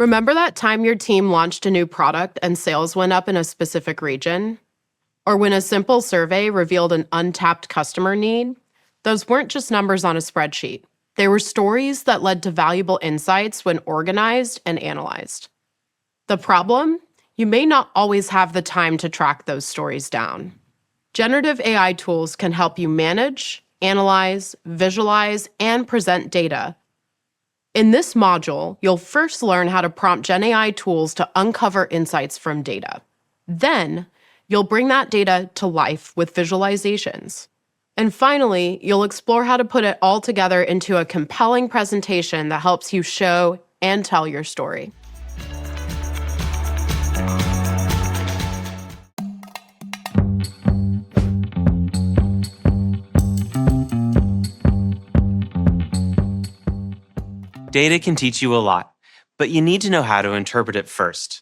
Remember that time your team launched a new product and sales went up in a specific region? Or when a simple survey revealed an untapped customer need? Those weren't just numbers on a spreadsheet. They were stories that led to valuable insights when organized and analyzed. The problem? You may not always have the time to track those stories down. Generative AI tools can help you manage, analyze, visualize, and present data. In this module, you'll first learn how to prompt Gen AI tools to uncover insights from data. Then, you'll bring that data to life with visualizations. And finally, you'll explore how to put it all together into a compelling presentation that helps you show and tell your story. Data can teach you a lot, but you need to know how to interpret it first.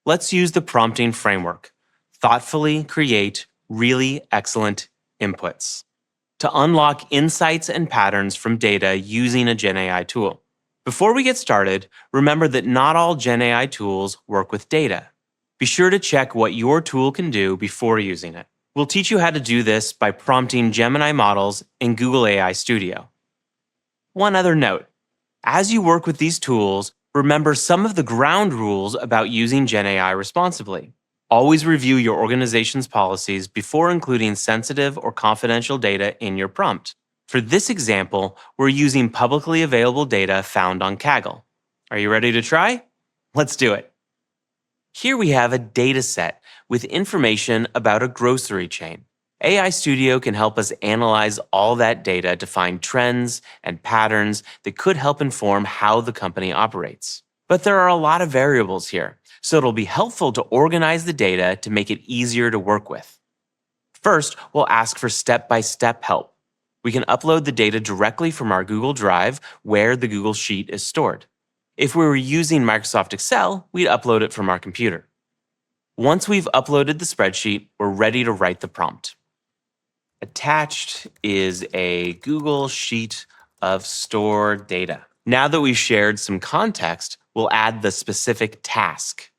Let's use the prompting framework. Thoughtfully create really excellent inputs to unlock insights and patterns from data using a Gen AI tool. Before we get started, remember that not all Gen AI tools work with data. Be sure to check what your tool can do before using it. We'll teach you how to do this by prompting Gemini models in Google AI Studio. One other note. As you work with these tools, remember some of the ground rules about using Gen AI responsibly. Always review your organization's policies before including sensitive or confidential data in your prompt. For this example, we're using publicly available data found on Kaggle. Are you ready to try? Let's do it. Here we have a data set with information about a grocery chain. AI Studio can help us analyze all that data to find trends and patterns that could help inform how the company operates. But there are a lot of variables here, so it'll be helpful to organize the data to make it easier to work with. First, we'll ask for step-by-step help. We can upload the data directly from our Google Drive, where the Google Sheet is stored. If we were using Microsoft Excel, we'd upload it from our computer. Once we've uploaded the spreadsheet, we're ready to write the prompt. Attached is a Google Sheet of stored data. Now that we've shared some context, we'll add the specific task.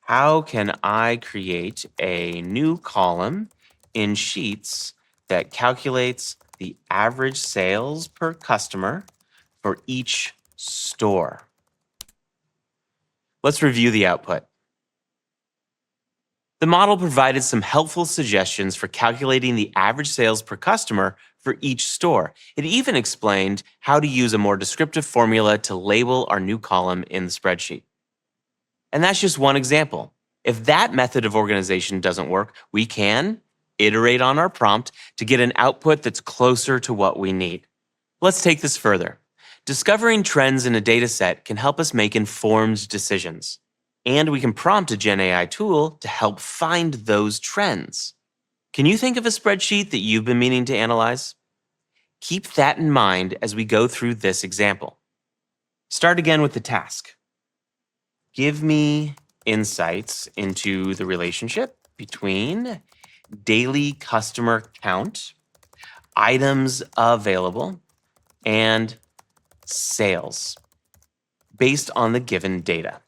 How can I create a new column in Sheets that calculates the average sales per customer for each store? Let's review the output. The model provided some helpful suggestions for calculating the average sales per customer for each store. It even explained how to use a more descriptive formula to label our new column in the spreadsheet. And that's just one example. If that method of organization doesn't work, we can iterate on our prompt to get an output that's closer to what we need. Let's take this further. Discovering trends in a data set can help us make informed decisions. And we can prompt a Gen AI tool to help find those trends. Can you think of a spreadsheet that you've been meaning to analyze? Keep that in mind as we go through this example. Start again with the task. Give me insights into the relationship between daily customer count, items available, and sales based on the given data.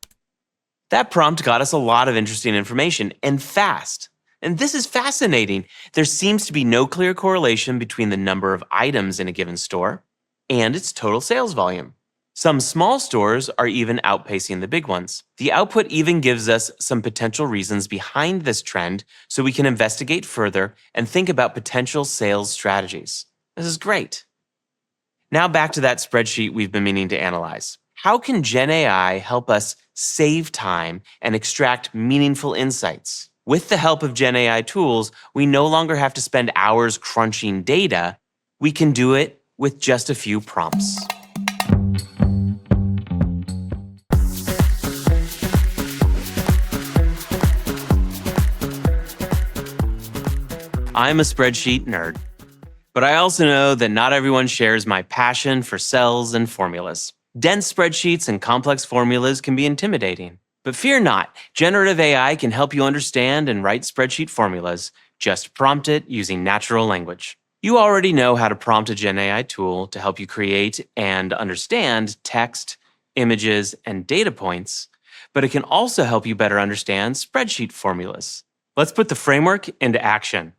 That prompt got us a lot of interesting information, and fast. And this is fascinating. There seems to be no clear correlation between the number of items in a given store and its total sales volume. Some small stores are even outpacing the big ones. The output even gives us some potential reasons behind this trend so we can investigate further and think about potential sales strategies. This is great. Now back to that spreadsheet we've been meaning to analyze. How can Gen AI help us save time and extract meaningful insights? With the help of Gen AI tools, we no longer have to spend hours crunching data. We can do it with just a few prompts. I'm a spreadsheet nerd, but I also know that not everyone shares my passion for cells and formulas. Dense spreadsheets and complex formulas can be intimidating. But fear not, generative AI can help you understand and write spreadsheet formulas. Just prompt it using natural language. You already know how to prompt a Gen AI tool to help you create and understand text, images, and data points, but it can also help you better understand spreadsheet formulas. Let's put the framework into action.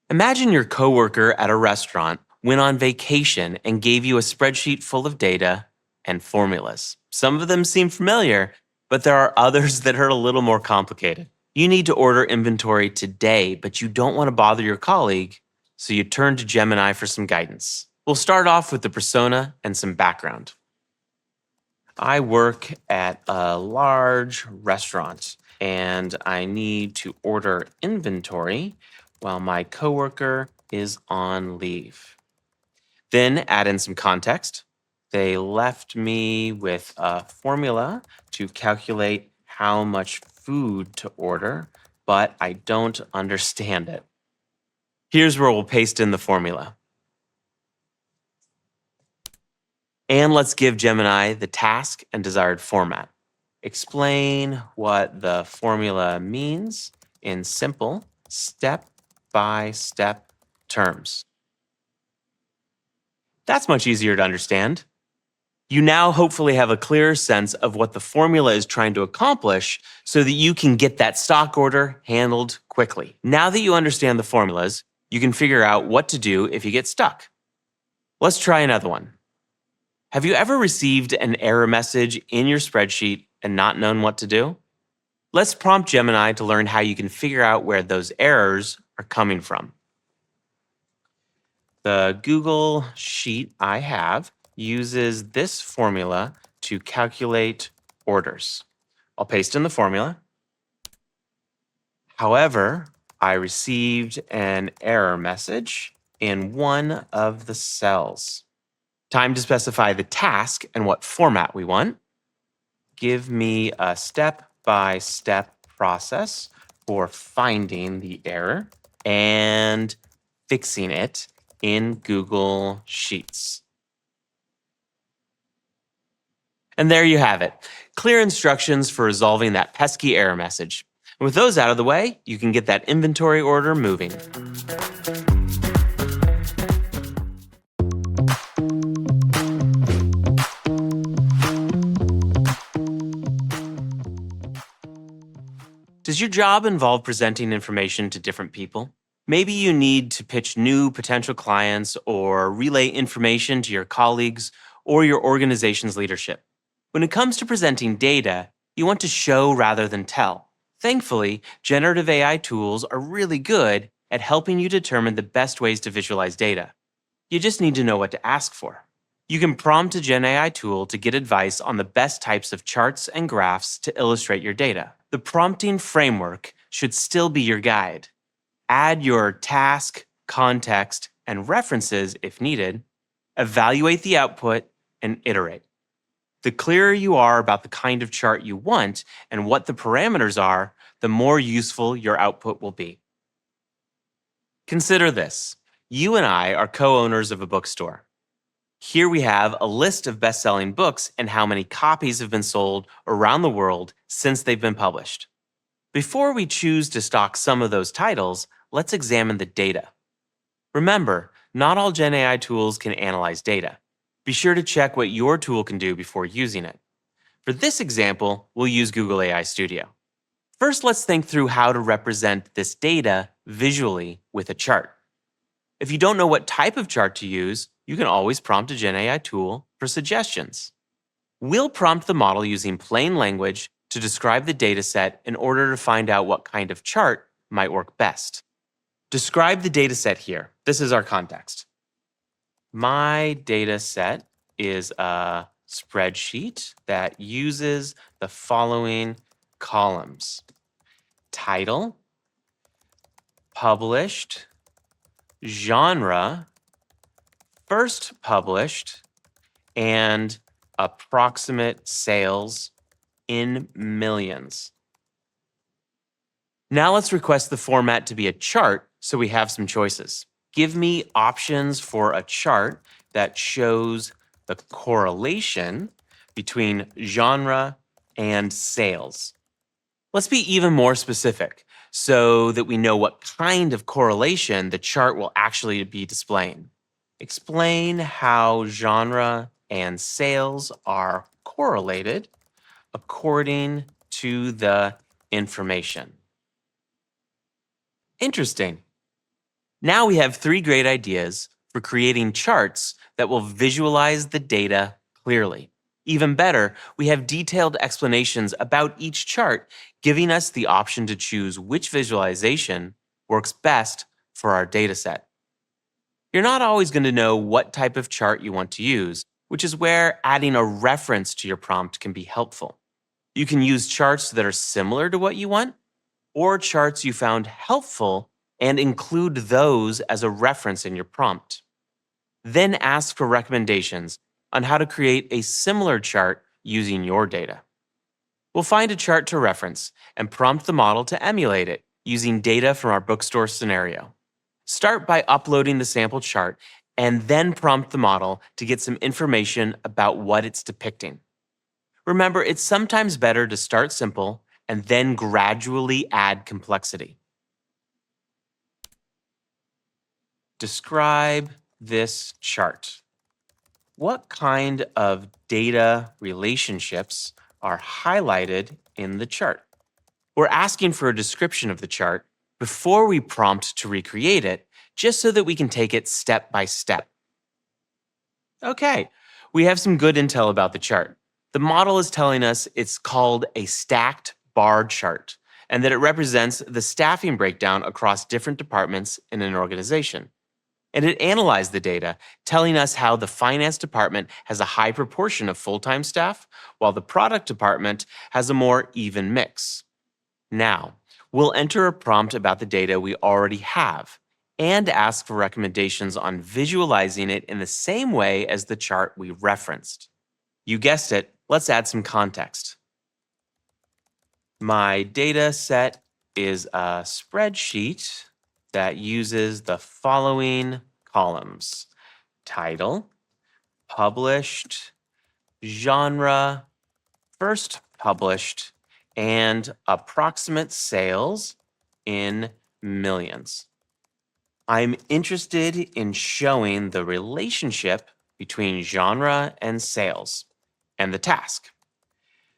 Imagine your coworker at a restaurant went on vacation and gave you a spreadsheet full of data and formulas. Some of them seem familiar, but there are others that are a little more complicated. You need to order inventory today, but you don't want to bother your colleague, so you turn to Gemini for some guidance. We'll start off with the persona and some background. I work at a large restaurant, and I need to order inventory while my coworker is on leave. Then add in some context. They left me with a formula to calculate how much food to order, but I don't understand it. Here's where we'll paste in the formula. And let's give Gemini the task and desired format. Explain what the formula means in simple, step-by-step terms. That's much easier to understand. You now hopefully have a clearer sense of what the formula is trying to accomplish so that you can get that stock order handled quickly. Now that you understand the formulas, you can figure out what to do if you get stuck. Let's try another one. Have you ever received an error message in your spreadsheet and not known what to do? Let's prompt Gemini to learn how you can figure out where those errors are coming from. The Google Sheet I have uses this formula to calculate orders. I'll paste in the formula. However, I received an error message in one of the cells. Time to specify the task and what format we want. Give me a step-by-step process for finding the error and fixing it in Google Sheets. And there you have it. Clear instructions for resolving that pesky error message. And with those out of the way, you can get that inventory order moving. Does your job involve presenting information to different people? Maybe you need to pitch new potential clients or relay information to your colleagues or your organization's leadership. When it comes to presenting data, you want to show rather than tell. Thankfully, generative AI tools are really good at helping you determine the best ways to visualize data. You just need to know what to ask for. You can prompt a Gen AI tool to get advice on the best types of charts and graphs to illustrate your data. The prompting framework should still be your guide. Add your task, context, and references if needed. Evaluate the output and iterate. The clearer you are about the kind of chart you want and what the parameters are, the more useful your output will be. Consider this. You and I are co-owners of a bookstore. Here we have a list of best-selling books and how many copies have been sold around the world since they've been published. Before we choose to stock some of those titles, let's examine the data. Remember, not all Gen AI tools can analyze data. Be sure to check what your tool can do before using it. For this example, we'll use Google AI Studio. First, let's think through how to represent this data visually with a chart. If you don't know what type of chart to use, you can always prompt a Gen AI tool for suggestions. We'll prompt the model using plain language to describe the dataset in order to find out what kind of chart might work best. Describe the dataset here. This is our context. My dataset is a spreadsheet that uses the following columns: title, published, genre, first published, and approximate sales in millions. Now let's request the format to be a chart so we have some choices. Give me options for a chart that shows the correlation between genre and sales. Let's be even more specific so that we know what kind of correlation the chart will actually be displaying. Explain how genre and sales are correlated according to the information. Interesting. Now we have 3 great ideas for creating charts that will visualize the data clearly. Even better, we have detailed explanations about each chart, giving us the option to choose which visualization works best for our dataset. You're not always going to know what type of chart you want to use, which is where adding a reference to your prompt can be helpful. You can use charts that are similar to what you want, or charts you found helpful and include those as a reference in your prompt. Then ask for recommendations on how to create a similar chart using your data. We'll find a chart to reference and prompt the model to emulate it using data from our bookstore scenario. Start by uploading the sample chart and then prompt the model to get some information about what it's depicting. Remember, it's sometimes better to start simple and then gradually add complexity. Describe this chart. What kind of data relationships are highlighted in the chart? We're asking for a description of the chart before we prompt to recreate it, just so that we can take it step by step. Okay, we have some good intel about the chart. The model is telling us it's called a stacked bar chart, and that it represents the staffing breakdown across different departments in an organization. And it analyzed the data, telling us how the finance department has a high proportion of full-time staff, while the product department has a more even mix. Now, we'll enter a prompt about the data we already have and ask for recommendations on visualizing it in the same way as the chart we referenced. You guessed it, let's add some context. My data set is a spreadsheet that uses the following columns: title, published, genre, first published, and approximate sales in millions. I'm interested in showing the relationship between genre and sales and the task.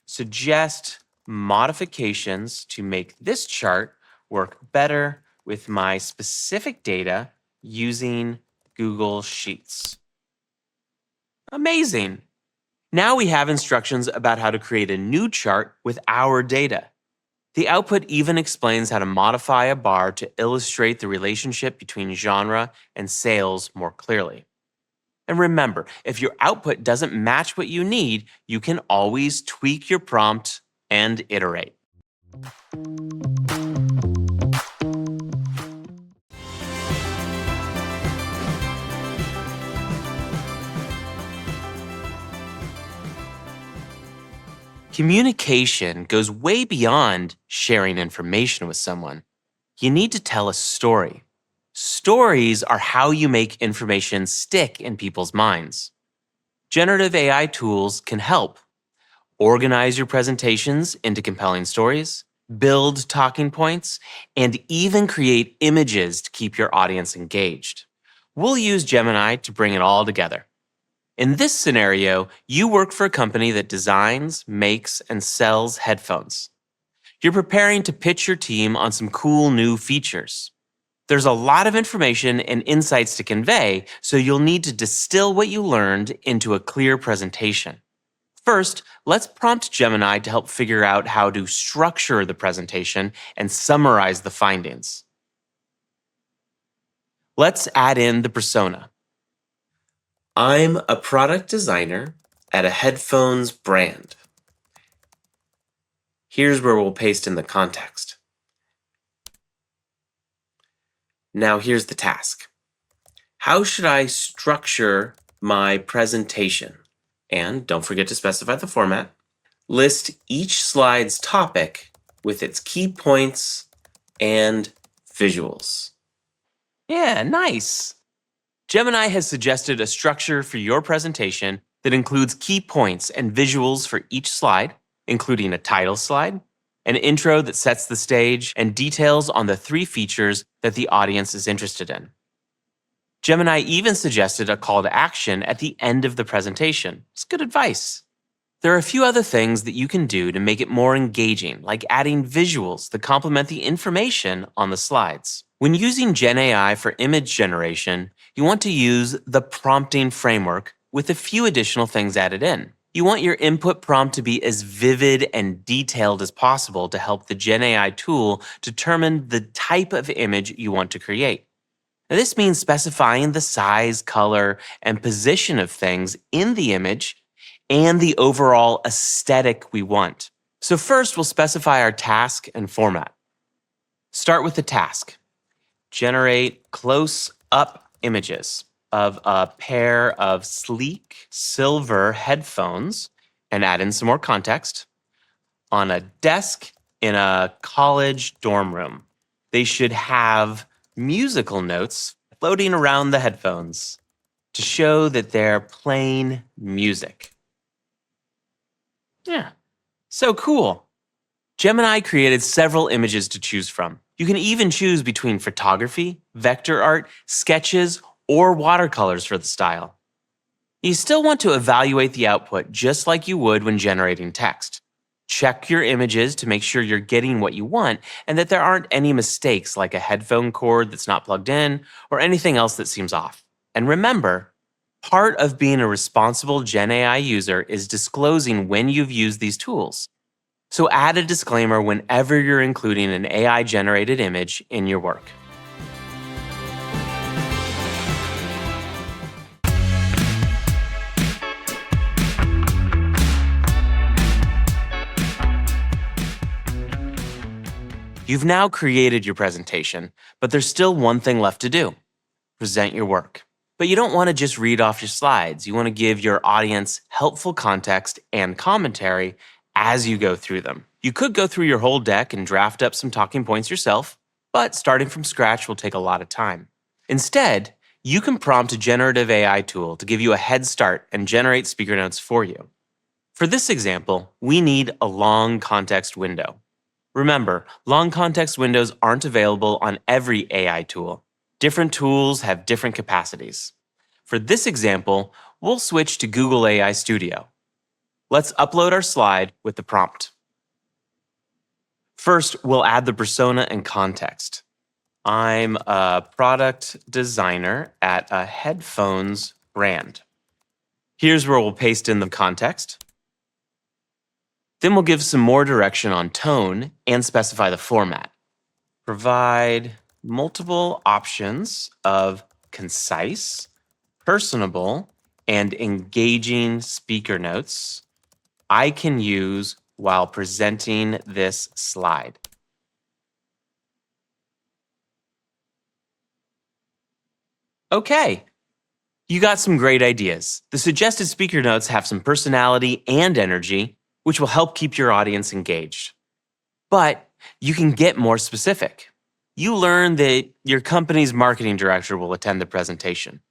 Suggest modifications to make this chart work better with my specific data using Google Sheets. Amazing! Now we have instructions about how to create a new chart with our data. The output even explains how to modify a bar to illustrate the relationship between genre and sales more clearly. And remember, if your output doesn't match what you need, you can always tweak your prompt and iterate. Communication goes way beyond sharing information with someone. You need to tell a story. Stories are how you make information stick in people's minds. Generative AI tools can help. Organize your presentations into compelling stories, build talking points, and even create images to keep your audience engaged. We'll use Gemini to bring it all together. In this scenario, you work for a company that designs, makes, and sells headphones. You're preparing to pitch your team on some cool new features. There's a lot of information and insights to convey, so you'll need to distill what you learned into a clear presentation. First, let's prompt Gemini to help figure out how to structure the presentation and summarize the findings. Let's add in the persona. I'm a product designer at a headphones brand. Here's where we'll paste in the context. Now here's the task. How should I structure my presentation? And don't forget to specify the format. List each slide's topic with its key points and visuals. Yeah, nice. Gemini has suggested a structure for your presentation that includes key points and visuals for each slide, including a title slide, an intro that sets the stage, and details on the 3 features that the audience is interested in. Gemini even suggested a call to action at the end of the presentation. It's good advice. There are a few other things that you can do to make it more engaging, like adding visuals that complement the information on the slides. When using GenAI for image generation, you want to use the prompting framework with a few additional things added in. You want your input prompt to be as vivid and detailed as possible to help the GenAI tool determine the type of image you want to create. Now, this means specifying the size, color, and position of things in the image and the overall aesthetic we want. So first, we'll specify our task and format. Start with the task. Generate close-up images of a pair of sleek silver headphones, and add in some more context, on a desk in a college dorm room. They should have musical notes floating around the headphones to show that they're playing music. Yeah, so cool. Gemini created several images to choose from. You can even choose between photography, vector art, sketches, or watercolors for the style. You still want to evaluate the output just like you would when generating text. Check your images to make sure you're getting what you want and that there aren't any mistakes like a headphone cord that's not plugged in or anything else that seems off. And remember, part of being a responsible GenAI user is disclosing when you've used these tools. So add a disclaimer whenever you're including an AI-generated image in your work. You've now created your presentation, but there's still one thing left to do: present your work. But you don't want to just read off your slides. You want to give your audience helpful context and commentary as you go through them. You could go through your whole deck and draft up some talking points yourself, but starting from scratch will take a lot of time. Instead, you can prompt a generative AI tool to give you a head start and generate speaker notes for you. For this example, we need a long context window. Remember, long context windows aren't available on every AI tool. Different tools have different capacities. For this example, we'll switch to Google AI Studio. Let's upload our slide with the prompt. First, we'll add the persona and context. I'm a product designer at a headphones brand. Here's where we'll paste in the context. Then we'll give some more direction on tone and specify the format. Provide multiple options of concise, personable, and engaging speaker notes I can use while presenting this slide. Okay, you got some great ideas. The suggested speaker notes have some personality and energy, which will help keep your audience engaged. But you can get more specific. You learn that your company's marketing director will attend the presentation.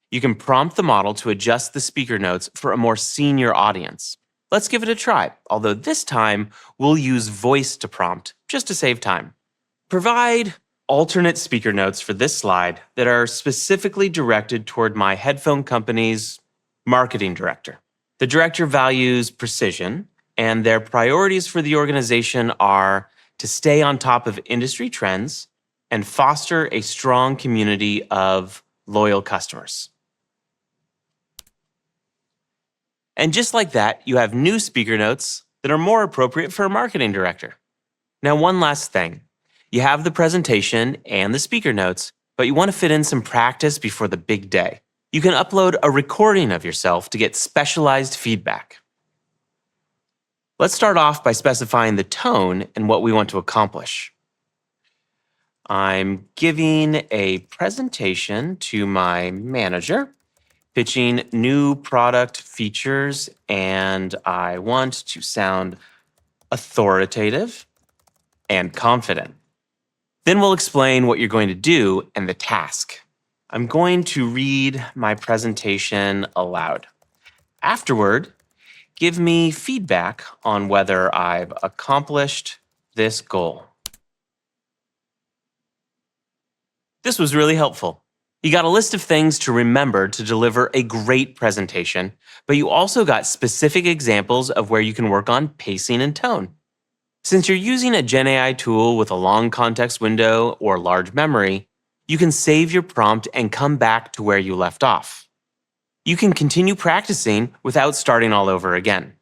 You can prompt the model to adjust the speaker notes for a more senior audience. Let's give it a try, although this time we'll use voice to prompt just to save time. Provide alternate speaker notes for this slide that are specifically directed toward my headphone company's marketing director. The director values precision, and their priorities for the organization are to stay on top of industry trends and foster a strong community of loyal customers. And just like that, you have new speaker notes that are more appropriate for a marketing director. Now, one last thing. You have the presentation and the speaker notes, but you want to fit in some practice before the big day. You can upload a recording of yourself to get specialized feedback. Let's start off by specifying the tone and what we want to accomplish. I'm giving a presentation to my manager, pitching new product features, and I want to sound authoritative and confident. Then we'll explain what you're going to do and the task. I'm going to read my presentation aloud. Afterward, give me feedback on whether I've accomplished this goal. This was really helpful. You got a list of things to remember to deliver a great presentation, but you also got specific examples of where you can work on pacing and tone. Since you're using a GenAI tool with a long context window or large memory, you can save your prompt and come back to where you left off. You can continue practicing without starting all over again.